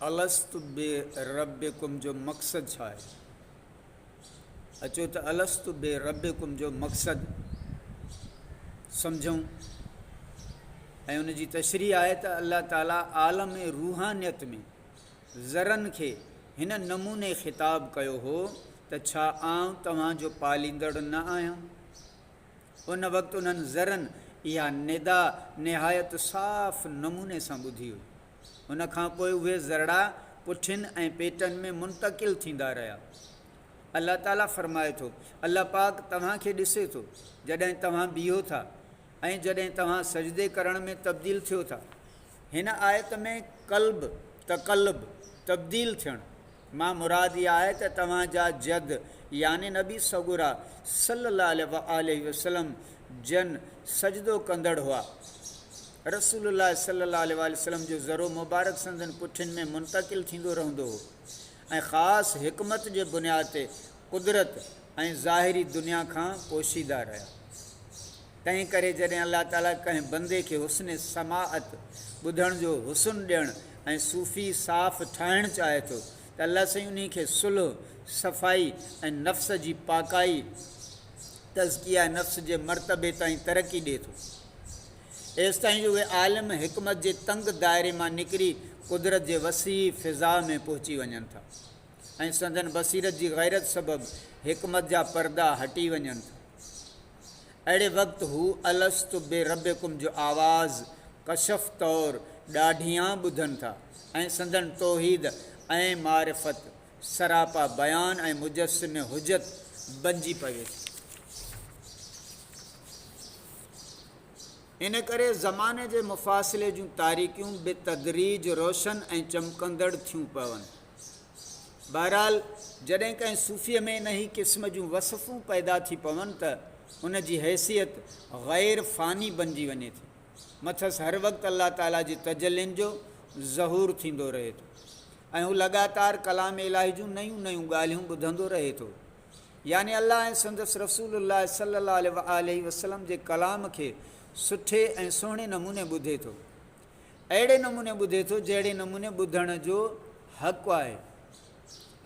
अलस्तु बे रब्बिकुम जो मक़सदु छा आहे। अचो त अलस्तु बे रब्बिकुम जो मक़सदु सम्झूं ऐं उन जी तशरीह आहे त अल्लाह ताला आलम रूहानियत में ज़रनि खे हिन नमूने ख़िताब कयो हो त छा आउं तव्हांजो पालींदड़ न आहियां। उन वक़्तु उन्हनि ज़रनि इहा निदा निहायत साफ़ नमूने सां ॿुधी हुई। उन खां पोइ उहे ज़रड़ा पुठियुनि ऐं पेटनि में मुंतक़िल थींदा रहिया। अल्लाह ताला फ़रमाए थो, अल्लाह पाक तव्हांखे ॾिसे थो जॾहिं तव्हां बीहो था ऐं जॾहिं तव्हां सजदे करण में तब्दील थियो था। हिन आयत में क़ल्ब तक़ल्लुब तब्दील थियणु मां मुराद इहा आहे त तव्हांजा जद यानी नबी सगुरा सल्लल्लाहु अलैहि वसल्लम जन सजदो कंदड़ हुआ। रसूलुल्लाह सल्लल्लाहु अलैहि वसल्लम जो ज़रो मुबारक संदन पुठियुनि में मुंतक़िल थींदो रहंदो हो ऐं ख़ासि हिकमत जे बुनियाद ते कुदरत ऐं ज़ाहिरी दुनिया खां पोशीदा रहिया। तंहिं करे जॾहिं अल्लाह ताला कंहिं बंदे खे हुस्न समाअत ॿुधण जो हुस्न ॾियणु ऐं सूफ़ी साफ़ ठाहिणु चाहे थो त अल्लाह साईं उन खे सुलह सफ़ाई ऐं नफ़्स जी पाकाई तज़किया नफ़्स जे मर्तबे ताईं तरक़ी ॾिए थो। एसि ताईं जो उहे आलिम हिकमत जे तंग दायरे मां निकिरी कुदरत जे वसी फ़िज़ा में पहुची वञनि था ऐं संदन बसीरत जी गैरत सबबि हिकमत जा पर्दा हटी वञनि था। अहिड़े वक़्तु हू अलस्तु बे रब्बिकुम जो आवाज़ कशफ़ तौरु ॾाढियां ॿुधनि था ऐं संदन तौहीद ऐं मारिफ़त सरापा बयान ऐं मुजस्सिम हुजत बणिजी पवे। इन करे ज़माने जे मुफ़ासिले जूं तारीख़ियूं बेतदरीज रोशन ऐं चमकंदड़ थियूं पवनि। बहरहाल जॾहिं कंहिं सूफ़ीअ में इन ई क़िस्म जूं वसफ़ूं पैदा थी पवनि त उन जी हैसियत ग़ैर फ़ानी बणिजी वञे थी। मथसि हर वक़्तु अल्लाह ताला जी तजलियुनि जो ज़हूर थींदो रहे थो ऐं हू लगातार कलाम इलाही जूं नयूं नयूं ॻाल्हियूं ॿुधंदो रहे थो। यानी अल्लाह ऐं संदसि रसूलुल्लाह सल्लल्लाहु अलैहि वसल्लम जे कलाम खे सुठे ऐं सुहिणे नमूने ॿुधे थो। अहिड़े नमूने ॿुधे थो जहिड़े नमूने ॿुधण जो हक़ु आहे।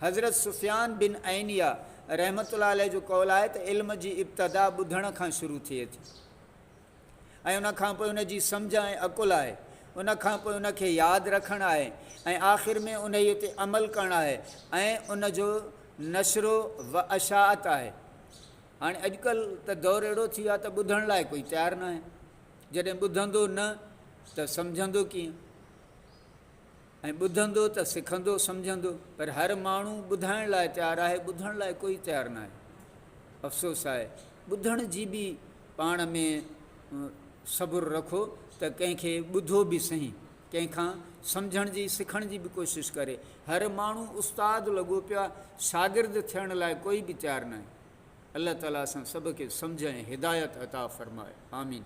हज़रत सुफ़ियान बिन ऐनिया रहमतुल्लाह अलैहि जो कौल आहे त इल्म जी इब्तिदा ॿुधण खां शुरू थिए थी ऐं उन खां पोइ उन जी सम्झ ऐं अकुल आहे। उन खां पोइ उन खे यादि रखणु आहे ऐं आख़िर में उन ते अमल करणु आहे ऐं उन जो नशरो व अशाअत आहे। हाणे अॼुकल्ह त दौरु अहिड़ो थी वियो आहे त ॿुधण लाइ कोई तयारु न आहे। जॾहिं ॿुधंदो न त सम्झंदो कीअं ऐं ॿुधंदो त सिखंदो सम्झंदो। पर हर माण्हू ॿुधाइण लाइ तयारु आहे, ॿुधण लाइ कोई तयारु न आहे। अफ़सोस आहे ॿुधण जी बि पाण में सबुरु रखो त कंहिंखे ॿुधो बि सही, कंहिंखां सम्झण जी सिखण जी बि कोशिशि करे। हर माण्हू उस्तादु लॻो पियो आहे, शागिर्द थियण लाइ कोई बि तयारु न आहे। अल्लाह ताला असां सभ खे सम्झ ऐं हिदायत अता फ़रमाए। आमीन।